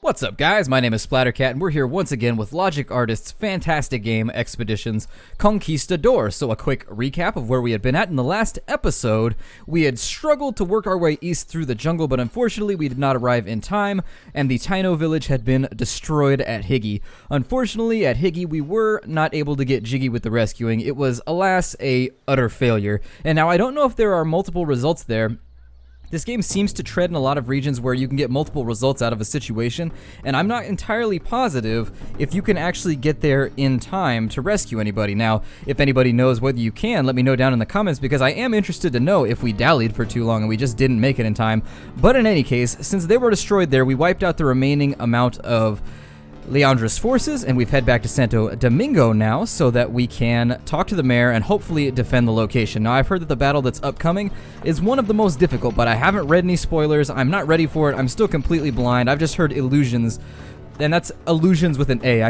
What's up, guys? My name is Splattercat, and we're here once again with Logic Artist's fantastic game, Expeditions Conquistador. So a quick recap of where we had been at in the last episode. We had struggled to work our way east through the jungle, but unfortunately we did not arrive in time, and the Taino village had been destroyed at Higgy. Unfortunately, at Higgy, we were not able to get jiggy with the rescuing. It was, alas, a utter failure. And now I don't know if there are multiple results there. This game seems to tread in a lot of regions where you can get multiple results out of a situation, and I'm not entirely positive if you can actually get there in time to rescue anybody. Now, if anybody knows whether you can, let me know down in the comments, because I am interested to know if we dallied for too long and we just didn't make it in time. But in any case, since they were destroyed there, we wiped out the remaining amount of Leandra's forces, and we've head back to Santo Domingo now so that we can talk to the mayor and hopefully defend the location. Now, I've heard that the battle that's upcoming is one of the most difficult, but I haven't read any spoilers. I'm not ready for it. I'm still completely blind. I've just heard illusions, and that's illusions with an A.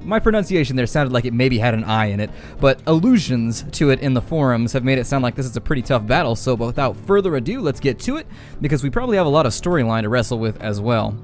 My pronunciation there sounded like it maybe had an I in it, but allusions to it in the forums have made it sound like this is a pretty tough battle. So without further ado, let's get to it, because we probably have a lot of storyline to wrestle with as well.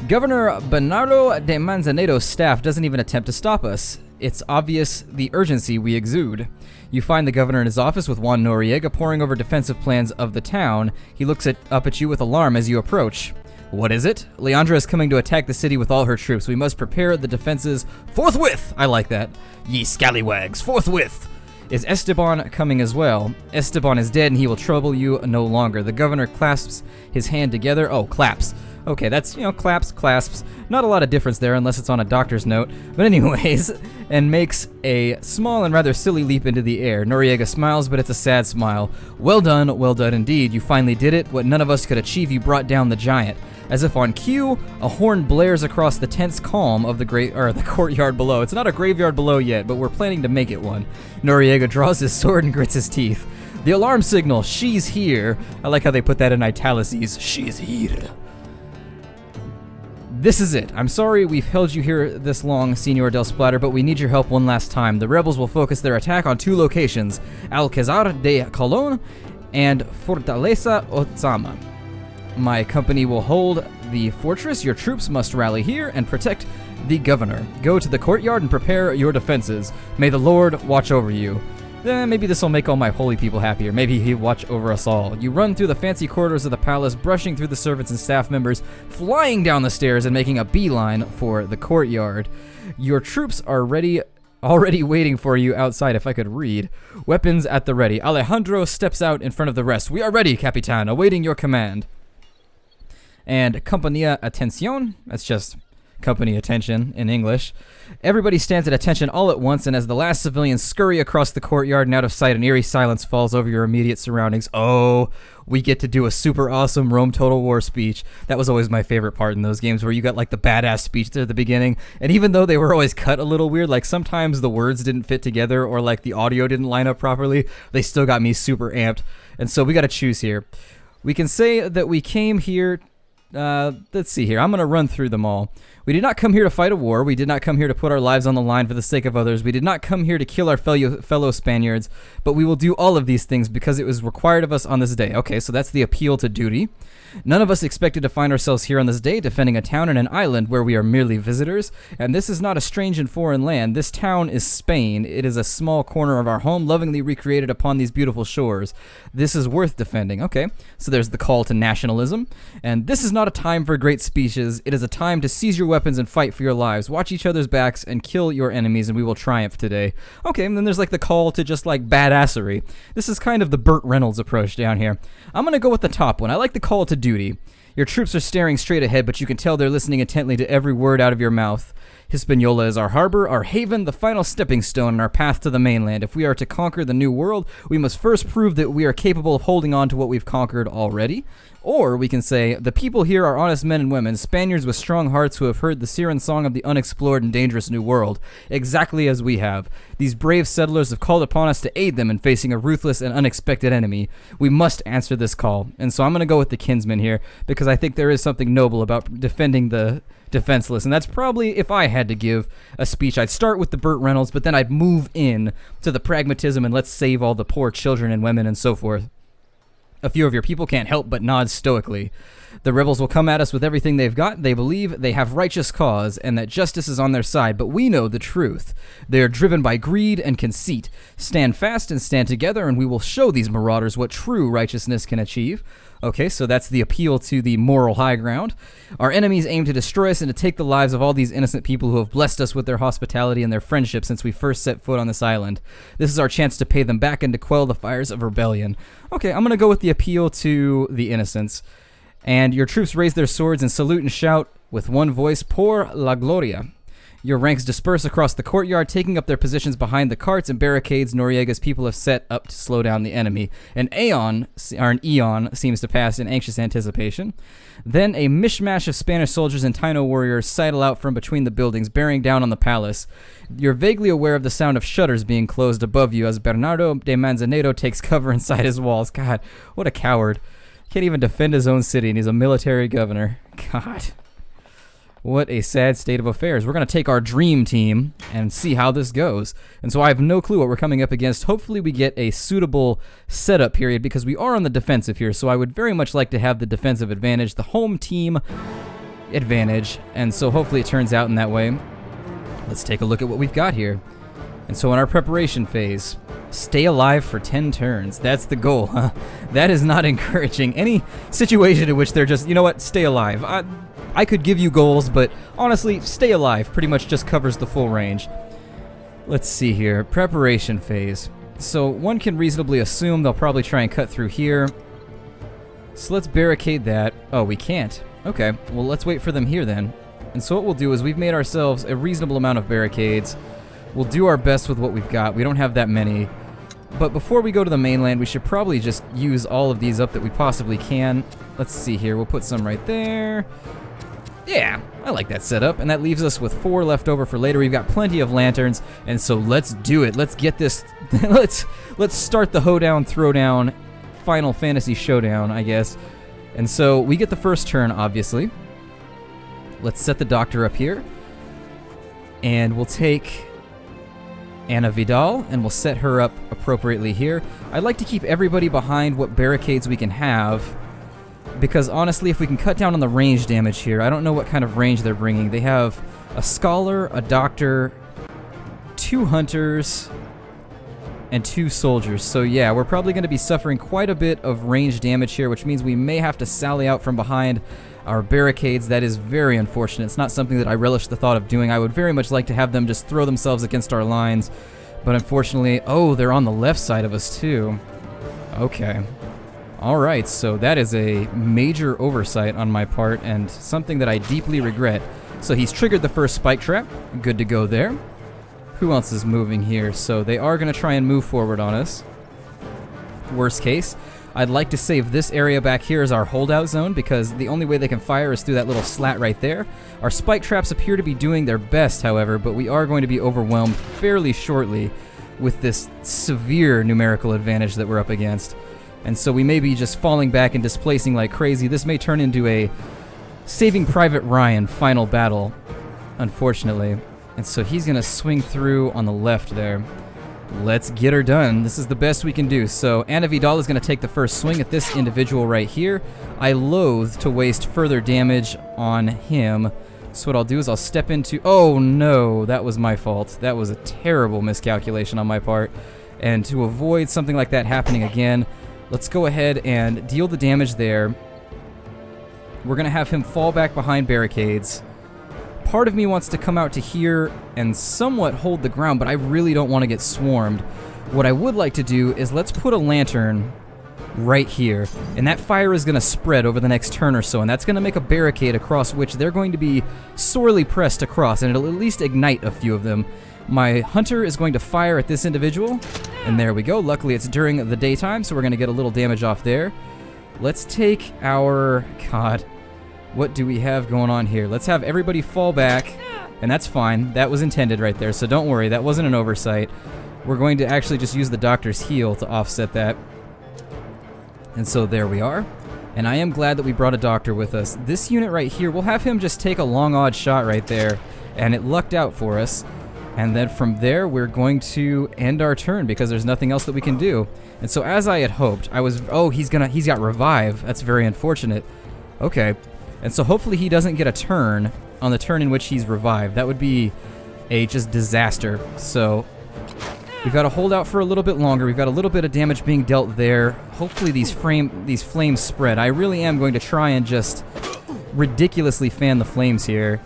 Governor Bernardo de Manzanedo's staff doesn't even attempt to stop us. It's obvious the urgency we exude. You find the governor in his office with Juan Noriega poring over defensive plans of the town. He looks up at you with alarm as you approach. What is it? Leandra is coming to attack the city with all her troops. We must prepare the defenses forthwith! I like that. Ye scallywags, forthwith! Is Esteban coming as well? Esteban is dead and he will trouble you no longer. The governor clasps his hand together. Oh, claps. Okay, that's, claps, clasps. Not a lot of difference there unless it's on a doctor's note. But anyways, and makes a small and rather silly leap into the air. Noriega smiles, but it's a sad smile. Well done indeed. You finally did it. What none of us could achieve, you brought down the giant. As if on cue, a horn blares across the tense calm of the courtyard below. It's not a graveyard below yet, but we're planning to make it one. Noriega draws his sword and grits his teeth. The alarm signal, she's here. I like how they put that in italics. She's here. This is it. I'm sorry we've held you here this long, Senor Del Splatter, but we need your help one last time. The rebels will focus their attack on two locations, Alcázar de Colón and Fortaleza Otzama. My company will hold the fortress. Your troops must rally here and protect the governor. Go to the courtyard and prepare your defenses. May the Lord watch over you. Maybe this will make all my holy people happier. Maybe he'll watch over us all. You run through the fancy corridors of the palace, brushing through the servants and staff members, flying down the stairs and making a beeline for the courtyard. Your troops are already waiting for you outside, if I could read. Weapons at the ready. Alejandro steps out in front of the rest. We are ready, Capitan, awaiting your command. And Compañía Atención, that's just company attention in English. Everybody stands at attention all at once, and as the last civilians scurry across the courtyard and out of sight, an eerie silence falls over your immediate surroundings. Oh, we get to do a super awesome Rome Total War speech. That was always my favorite part in those games, where you got like the badass speech at the beginning, and even though they were always cut a little weird, like sometimes the words didn't fit together or like the audio didn't line up properly, they still got me super amped. And so we got to choose here. We can say that we came here. Let's see here. I'm going to run through them all. We did not come here to fight a war. We did not come here to put our lives on the line for the sake of others. We did not come here to kill our fellow Spaniards, but we will do all of these things because it was required of us on this day. Okay, so that's the appeal to duty. None of us expected to find ourselves here on this day defending a town and an island where we are merely visitors, and this is not a strange and foreign land. This town is Spain. It is a small corner of our home, lovingly recreated upon these beautiful shores. This is worth defending. Okay, so there's the call to nationalism, and this is not a time for great speeches. It is a time to seize your weapons and fight for your lives. Watch each other's backs and kill your enemies, and we will triumph today. Okay, and then there's like the call to just like badassery. This is kind of the Burt Reynolds approach down here. I'm gonna go with the top one. I like the call to duty. Your troops are staring straight ahead, but you can tell they're listening intently to every word out of your mouth. Hispaniola is our harbor, our haven, the final stepping stone in our path to the mainland. If we are to conquer the new world, we must first prove that we are capable of holding on to what we've conquered already. Or we can say, the people here are honest men and women, Spaniards with strong hearts who have heard the siren song of the unexplored and dangerous new world, exactly as we have. These brave settlers have called upon us to aid them in facing a ruthless and unexpected enemy. We must answer this call. And so I'm going to go with the kinsman here, because I think there is something noble about defending the defenseless, and that's probably, if I had to give a speech, I'd start with the Burt Reynolds, but then I'd move in to the pragmatism and let's save all the poor children and women and so forth. A few of your people can't help but nod stoically. The rebels will come at us with everything they've got. They believe they have righteous cause and that justice is on their side, but we know the truth. They are driven by greed and conceit. Stand fast and stand together, and we will show these marauders what true righteousness can achieve. Okay, so that's the appeal to the moral high ground. Our enemies aim to destroy us and to take the lives of all these innocent people who have blessed us with their hospitality and their friendship since we first set foot on this island. This is our chance to pay them back and to quell the fires of rebellion. Okay, I'm going to go with the appeal to the innocents. And your troops raise their swords and salute and shout with one voice, Por la Gloria. Your ranks disperse across the courtyard, taking up their positions behind the carts and barricades Noriega's people have set up to slow down the enemy. An eon seems to pass in anxious anticipation. Then a mishmash of Spanish soldiers and Taino warriors sidle out from between the buildings, bearing down on the palace. You're vaguely aware of the sound of shutters being closed above you as Bernardo de Manzanedo takes cover inside his walls. God, what a coward. Can't even defend his own city, and he's a military governor. God. What a sad state of affairs. We're going to take our dream team and see how this goes. And so I have no clue what we're coming up against. Hopefully we get a suitable setup period because we are on the defensive here. So I would very much like to have the defensive advantage, the home team advantage. And so hopefully it turns out in that way. Let's take a look at what we've got here. And so in our preparation phase, stay alive for 10 turns. That's the goal, huh? That is not encouraging any situation in which they're just, you know what, stay alive. I could give you goals, but honestly, stay alive pretty much just covers the full range. Let's see here. Preparation phase. So one can reasonably assume they'll probably try and cut through here. So let's barricade that. Oh, we can't. Okay, well, let's wait for them here then. And so what we'll do is we've made ourselves a reasonable amount of barricades. We'll do our best with what we've got. We don't have that many. But before we go to the mainland, we should probably just use all of these up that we possibly can. Let's see here. We'll put some right there. Yeah, I like that setup, and that leaves us with 4 left over for later. We've got plenty of lanterns, and so let's do it. Let's get this. let's start the hoedown, throwdown, Final Fantasy showdown, I guess. And so we get the first turn, obviously. Let's set the doctor up here, and we'll take Ana Vidal, and we'll set her up appropriately here. I'd like to keep everybody behind what barricades we can have. Because honestly, if we can cut down on the range damage here, I don't know what kind of range they're bringing. They have a scholar, a doctor, 2 hunters, and 2 soldiers. So yeah, we're probably going to be suffering quite a bit of range damage here, which means we may have to sally out from behind our barricades. That is very unfortunate. It's not something that I relish the thought of doing. I would very much like to have them just throw themselves against our lines. But unfortunately, oh, they're on the left side of us too. Okay. Alright, so that is a major oversight on my part and something that I deeply regret. So he's triggered the first spike trap. Good to go there. Who else is moving here? So they are going to try and move forward on us. Worst case, I'd like to save this area back here as our holdout zone because the only way they can fire is through that little slat right there. Our spike traps appear to be doing their best, however, but we are going to be overwhelmed fairly shortly with this severe numerical advantage that we're up against. And so we may be just falling back and displacing like crazy. This may turn into a Saving Private Ryan final battle, unfortunately. And so he's going to swing through on the left there. Let's get her done. This is the best we can do. So Ana Vidal is going to take the first swing at this individual right here. I loathe to waste further damage on him. So what I'll do is I'll step into... Oh no, that was my fault. That was a terrible miscalculation on my part. And to avoid something like that happening again... Let's go ahead and deal the damage there. We're going to have him fall back behind barricades. Part of me wants to come out to here and somewhat hold the ground, but I really don't want to get swarmed. What I would like to do is let's put a lantern right here, and that fire is going to spread over the next turn or so, and that's going to make a barricade across which they're going to be sorely pressed across, and it'll at least ignite a few of them. My hunter is going to fire at this individual, and there we go. Luckily, it's during the daytime, so we're going to get a little damage off there. Let's take our... God, what do we have going on here? Let's have everybody fall back, and that's fine. That was intended right there, so don't worry. That wasn't an oversight. We're going to actually just use the doctor's heal to offset that. And so there we are. And I am glad that we brought a doctor with us. This unit right here, we'll have him just take a long odd shot right there, and it lucked out for us. And then from there, we're going to end our turn because there's nothing else that we can do. And so as I had hoped, oh, he's got revive. That's very unfortunate. Okay. And so hopefully he doesn't get a turn on the turn in which he's revived. That would be a just disaster. So we've got to hold out for a little bit longer. We've got a little bit of damage being dealt there. Hopefully these flames spread. I really am going to try and just ridiculously fan the flames here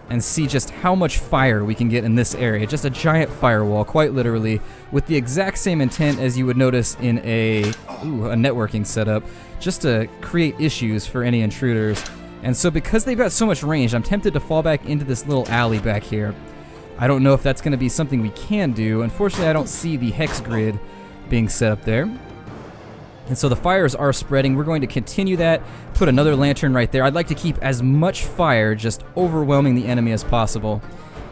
and see just how much fire we can get in this area. Just a giant firewall, quite literally, with the exact same intent as you would notice in a networking setup, just to create issues for any intruders. And so because they've got so much range, I'm tempted to fall back into this little alley back here. I don't know if that's going to be something we can do. Unfortunately, I don't see the hex grid being set up there. And so the fires are spreading. We're going to continue that, put another lantern right there. I'd like to keep as much fire just overwhelming the enemy as possible.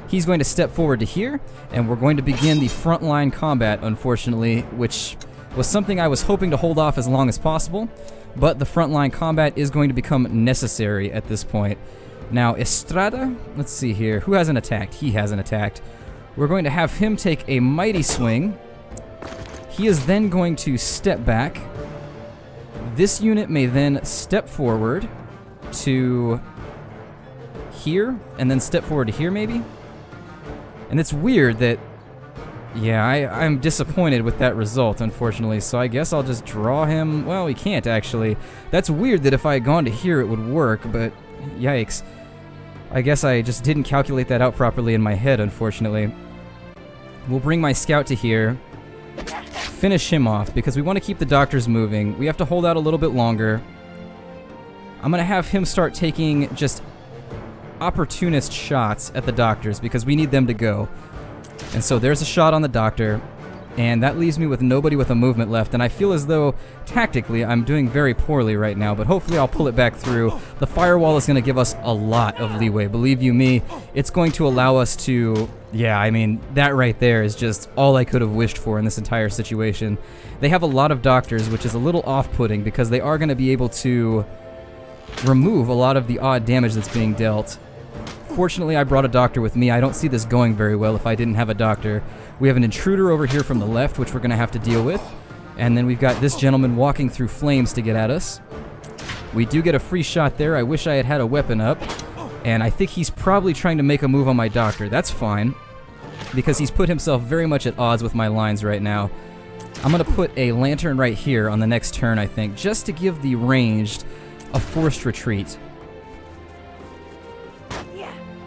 He's going to step forward to here, and we're going to begin the frontline combat, unfortunately, which was something I was hoping to hold off as long as possible, but the frontline combat is going to become necessary at this point. Now, Estrada, let's see here. Who hasn't attacked? He hasn't attacked. We're going to have him take a mighty swing. He is then going to step back. This unit may then step forward to here, and then step forward to here, maybe? And it's weird that... Yeah, I'm disappointed with that result, unfortunately, so I guess I'll just draw him... Well, he can't, actually. That's weird that if I had gone to here, it would work, but... Yikes. I guess I just didn't calculate that out properly in my head, unfortunately. We'll bring my scout to here. Finish him off, because we want to keep the doctors moving. We have to hold out a little bit longer. I'm going to have him start taking just opportunist shots at the doctors, because we need them to go. And so there's a shot on the doctor, and that leaves me with nobody with a movement left, and I feel as though, tactically, I'm doing very poorly right now, but hopefully I'll pull it back through. The firewall is going to give us a lot of leeway, believe you me. It's going to allow us to... Yeah, I mean, that right there is just all I could have wished for in this entire situation. They have a lot of doctors, which is a little off-putting, because they are going to be able to remove a lot of the odd damage that's being dealt. Fortunately, I brought a doctor with me. I don't see this going very well if I didn't have a doctor. We have an intruder over here from the left, which we're going to have to deal with. And then we've got this gentleman walking through flames to get at us. We do get a free shot there. I wish I had had a weapon up. And I think he's probably trying to make a move on my doctor. That's fine, because he's put himself very much at odds with my lines right now. I'm going to put a lantern right here on the next turn, I think, just to give the ranged a forced retreat.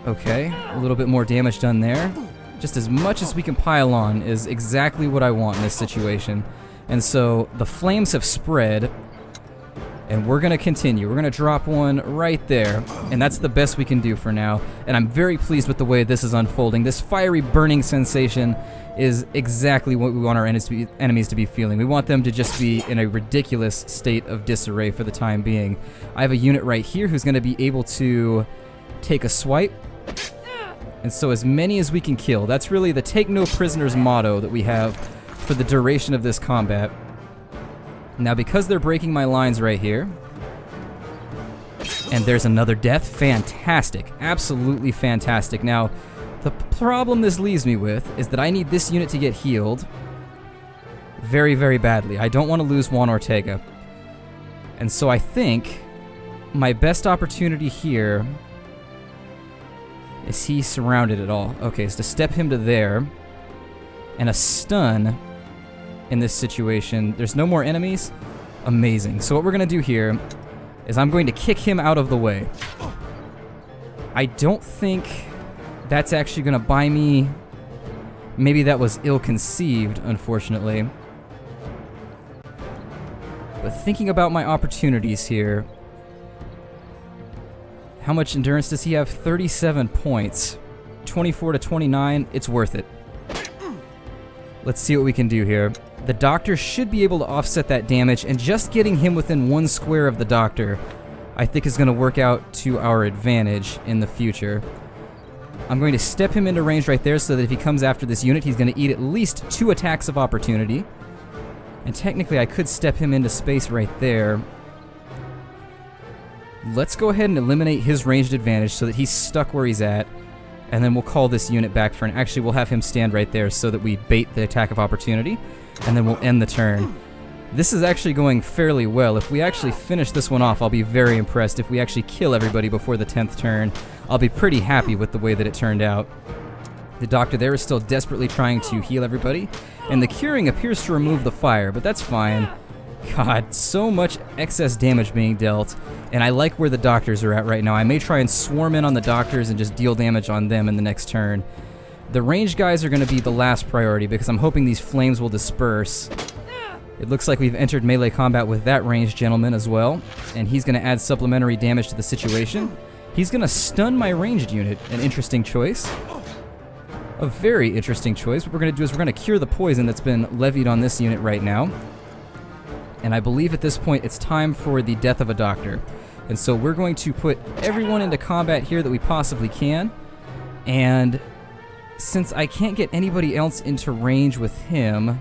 Okay, a little bit more damage done there. Just as much as we can pile on is exactly what I want in this situation. And so the flames have spread, and we're going to continue. We're going to drop one right there, and that's the best we can do for now. And I'm very pleased with the way this is unfolding. This fiery burning sensation is exactly what we want our enemies to be feeling. We want them to just be in a ridiculous state of disarray for the time being. I have a unit right here who's going to be able to take a swipe. And so as many as we can kill. That's really the take no prisoners motto that we have for the duration of this combat. Now, because they're breaking my lines right here, and there's another death, fantastic, absolutely fantastic. Now, the problem this leaves me with is that I need this unit to get healed very, very badly. I don't want to lose Juan Ortega. And so I think my best opportunity here... Is he surrounded at all? Okay, so to step him to there, and a stun in this situation. There's no more enemies? Amazing. So what we're going to do here is I'm going to kick him out of the way. I don't think that's actually going to buy me... Maybe that was ill-conceived, unfortunately. But thinking about my opportunities here... How much endurance does he have? 37 points. 24 to 29. It's worth it. Let's see what we can do here. The doctor should be able to offset that damage, and just getting him within one square of the doctor, I think is going to work out to our advantage in the future. I'm going to step him into range right there so that if he comes after this unit, he's going to eat at least 2 attacks of opportunity. And technically, I could step him into space right there. Let's go ahead and eliminate his ranged advantage so that he's stuck where he's at. and then we'll call this unit back for an... Actually, we'll have him stand right there so that we bait the attack of opportunity, and then we'll end the turn. This is actually going fairly well. If we actually finish this one off, I'll be very impressed. If we actually kill everybody before the 10th turn, I'll be pretty happy with the way that it turned out. The doctor there is still desperately trying to heal everybody, and the curing appears to remove the fire, but that's fine. God, so much excess damage being dealt, and I like where the doctors are at right now. I may try and swarm in on the doctors and just deal damage on them in the next turn. The ranged guys are going to be the last priority because I'm hoping these flames will disperse. It looks like we've entered melee combat with that ranged gentleman as well, and he's going to add supplementary damage to the situation. He's going to stun my ranged unit, an interesting choice. A very interesting choice. What we're going to do is we're going to cure the poison that's been levied on this unit right now. And I believe at this point it's time for the death of a doctor. And so we're going to put everyone into combat here that we possibly can. And since I can't get anybody else into range with him,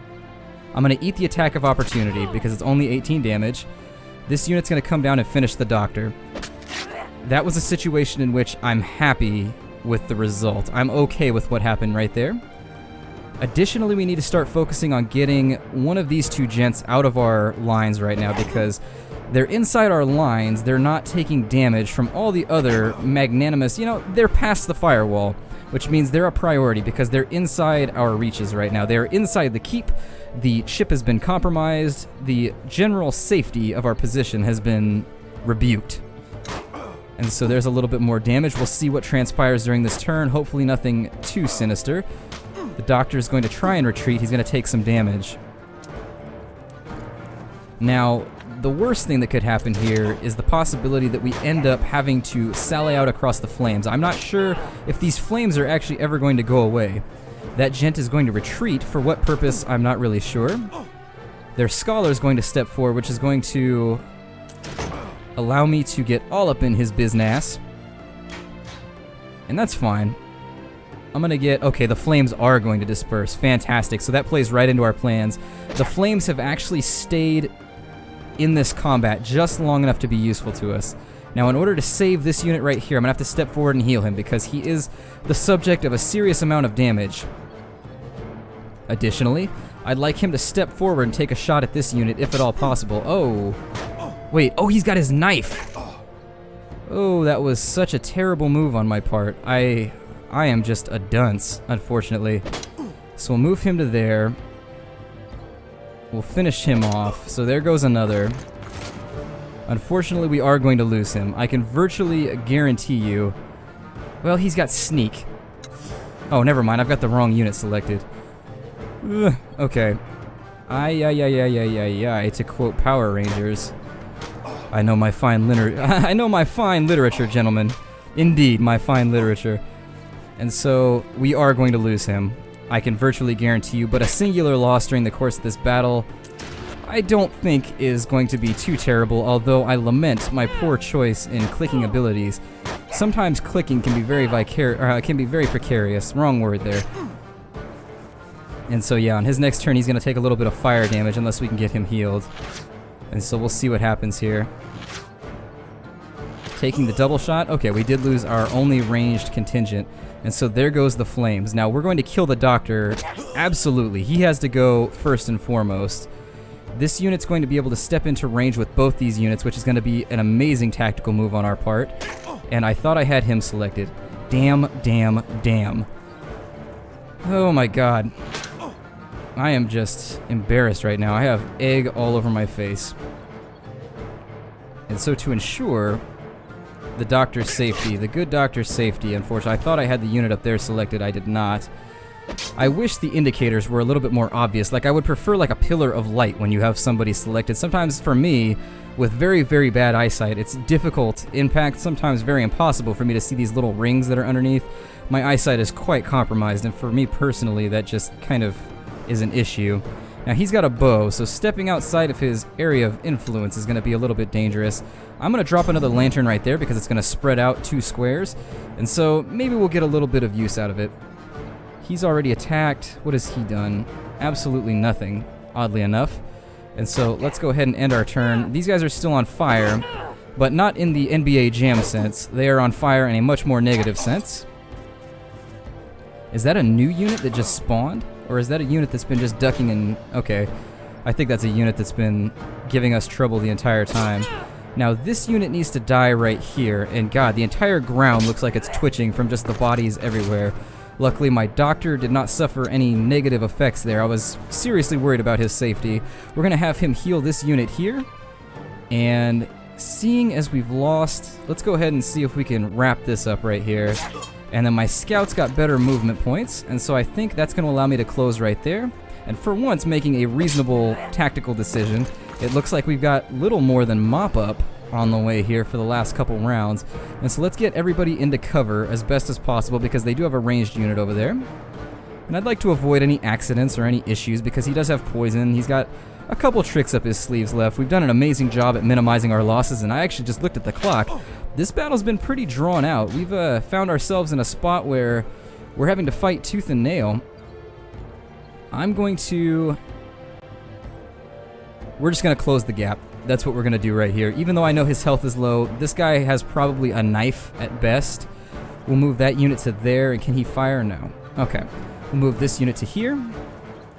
I'm going to eat the attack of opportunity because it's only 18 damage. This unit's going to come down and finish the doctor. That was a situation in which I'm happy with the result. I'm okay with what happened right there. Additionally, we need to start focusing on getting one of these two gents out of our lines right now because they're inside our lines. They're not taking damage from all the other magnanimous, they're past the firewall, which means they're a priority because they're inside our reaches right now. They're inside the keep. The chip has been compromised. The general safety of our position has been rebuked. And so there's a little bit more damage. We'll see what transpires during this turn. Hopefully nothing too sinister. The doctor is going to try and retreat. He's going to take some damage. Now, the worst thing that could happen here is the possibility that we end up having to sally out across the flames. I'm not sure if these flames are actually ever going to go away. That gent is going to retreat. For what purpose, I'm not really sure. Their scholar is going to step forward, which is going to allow me to get all up in his biznass. And that's fine. I'm going to get... Okay, the flames are going to disperse. Fantastic. So that plays right into our plans. The flames have actually stayed in this combat just long enough to be useful to us. Now, in order to save this unit right here, I'm going to have to step forward and heal him because he is the subject of a serious amount of damage. Additionally, I'd like him to step forward and take a shot at this unit if at all possible. Oh. Wait. Oh, he's got his knife. Oh, that was such a terrible move on my part. I am just a dunce, unfortunately. So we'll move him to there. We'll finish him off. So there goes another. Unfortunately, we are going to lose him. I can virtually guarantee you... Well, he's got sneak. Oh, never mind. I've got the wrong unit selected. Ugh, okay. Ay, to quote Power Rangers. I know my fine literature, gentlemen. Indeed, my fine literature. And so, we are going to lose him. I can virtually guarantee you, but a singular loss during the course of this battle, I don't think is going to be too terrible, although I lament my poor choice in clicking abilities. Sometimes clicking can be very precarious. Wrong word there. And so yeah, on his next turn he's going to take a little bit of fire damage unless we can get him healed. And so we'll see what happens here. Taking the double shot. Okay, we did lose our only ranged contingent. And so there goes the flames. Now we're going to kill the doctor. Absolutely. He has to go first and foremost. This unit's going to be able to step into range with both these units, which is going to be an amazing tactical move on our part. And I thought I had him selected. Damn. Oh my god. I am just embarrassed right now. I have egg all over my face. And so to ensure the doctor's safety, the good doctor's safety, unfortunately, I thought I had the unit up there selected. I did not. I wish the indicators were a little bit more obvious. Like, I would prefer like a pillar of light when you have somebody selected. Sometimes for me, with very, very bad eyesight, it's difficult, in fact, sometimes very impossible for me to see these little rings that are underneath. My eyesight is quite compromised, and for me personally, that just kind of is an issue. Now, he's got a bow, so stepping outside of his area of influence is going to be a little bit dangerous. I'm going to drop another lantern right there because it's going to spread out 2 squares, and so maybe we'll get a little bit of use out of it. He's already attacked. What has he done? Absolutely nothing, oddly enough. And so let's go ahead and end our turn. These guys are still on fire, but not in the NBA Jam sense. They are on fire in a much more negative sense. Is that a new unit that just spawned? Or is that a unit that's been just ducking and... Okay. I think that's a unit that's been giving us trouble the entire time. Now, this unit needs to die right here. And God, the entire ground looks like it's twitching from just the bodies everywhere. Luckily, my doctor did not suffer any negative effects there. I was seriously worried about his safety. We're going to have him heal this unit here. And seeing as we've lost, let's go ahead and see if we can wrap this up right here. And then my scouts got better movement points, and so I think that's going to allow me to close right there. And for once, making a reasonable tactical decision. It looks like we've got little more than mop-up on the way here for the last couple rounds. And so let's get everybody into cover as best as possible because they do have a ranged unit over there. And I'd like to avoid any accidents or any issues because he does have poison. He's got a couple tricks up his sleeves left. We've done an amazing job at minimizing our losses, and I actually just looked at the clock. This battle's been pretty drawn out. We've found ourselves in a spot where we're having to fight tooth and nail. We're just going to close the gap. That's what we're going to do right here. Even though I know his health is low, this guy has probably a knife at best. We'll move that unit to there, and can he fire? No. Okay. We'll move this unit to here.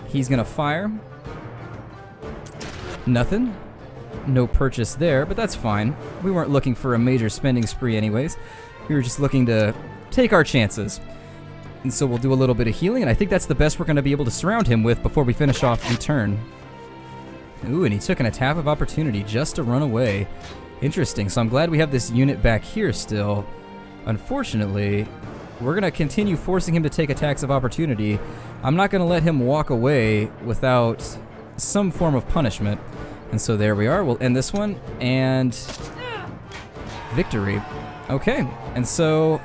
He's going to fire. Nothing. No purchase there, but that's fine. We weren't looking for a major spending spree anyways. We were just looking to take our chances. And so we'll do a little bit of healing, and I think that's the best we're going to be able to surround him with before we finish off the turn. Ooh, and he took an attack of opportunity just to run away. Interesting, so I'm glad we have this unit back here still. Unfortunately, we're going to continue forcing him to take attacks of opportunity. I'm not going to let him walk away without some form of punishment. And so there we are. We'll end this one, and victory. Okay, and so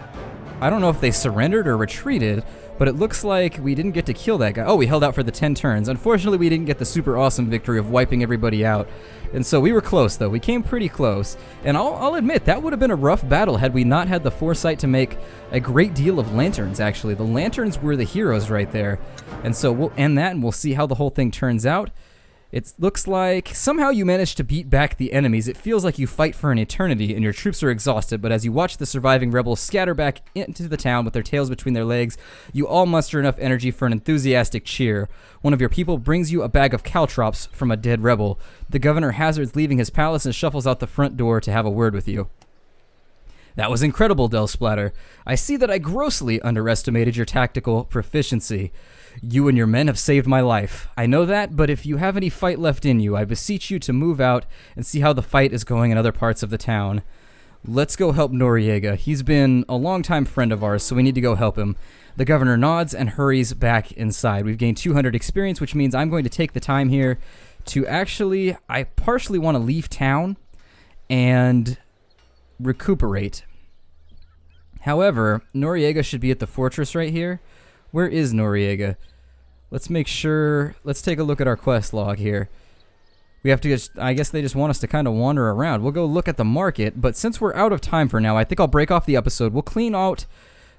I don't know if they surrendered or retreated, but it looks like we didn't get to kill that guy. Oh, we held out for the 10 turns. Unfortunately, we didn't get the super awesome victory of wiping everybody out. And so we were close, though. We came pretty close. And I'll admit, that would have been a rough battle had we not had the foresight to make a great deal of lanterns, actually. The lanterns were the heroes right there. And so we'll end that, and we'll see how the whole thing turns out. It looks like somehow you managed to beat back the enemies. It feels like you fight for an eternity and your troops are exhausted, but as you watch the surviving rebels scatter back into the town with their tails between their legs, you all muster enough energy for an enthusiastic cheer. One of your people brings you a bag of caltrops from a dead rebel. The governor hazards leaving his palace and shuffles out the front door to have a word with you. That was incredible, Del Splatter. I see that I grossly underestimated your tactical proficiency. You and your men have saved my life. I know that, but if you have any fight left in you, I beseech you to move out and see how the fight is going in other parts of the town. Let's go help Noriega. He's been a longtime friend of ours, so we need to go help him. The governor nods and hurries back inside. We've gained 200 experience, which means I'm going to take the time here to I partially want to leave town and recuperate. However, Noriega should be at the fortress right here. Where is Noriega? Let's make sure. Let's take a look at our quest log here. We have to I guess they just want us to kind of wander around. We'll go look at the market, but since we're out of time for now, I think I'll break off the episode. We'll clean out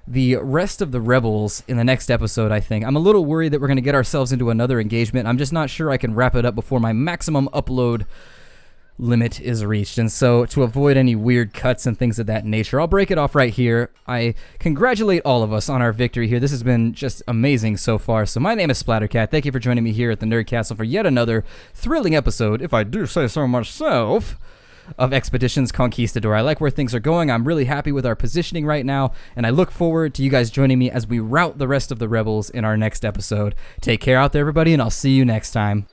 the rest of the rebels in the next episode, I think. I'm a little worried that we're going to get ourselves into another engagement. I'm just not sure I can wrap it up before my maximum upload limit is reached, and so to avoid any weird cuts and things of that nature, I'll break it off right here. I congratulate all of us on our victory here. This has been just amazing so far. So my name is Splattercat. Thank you for joining me here at the Nerd Castle for yet another thrilling episode, if I do say so myself, of Expeditions Conquistador. I like where things are going. I'm really happy with our positioning right now, and I look forward to you guys joining me as we rout the rest of the rebels in our next episode. Take care out there, everybody, and I'll see you next time.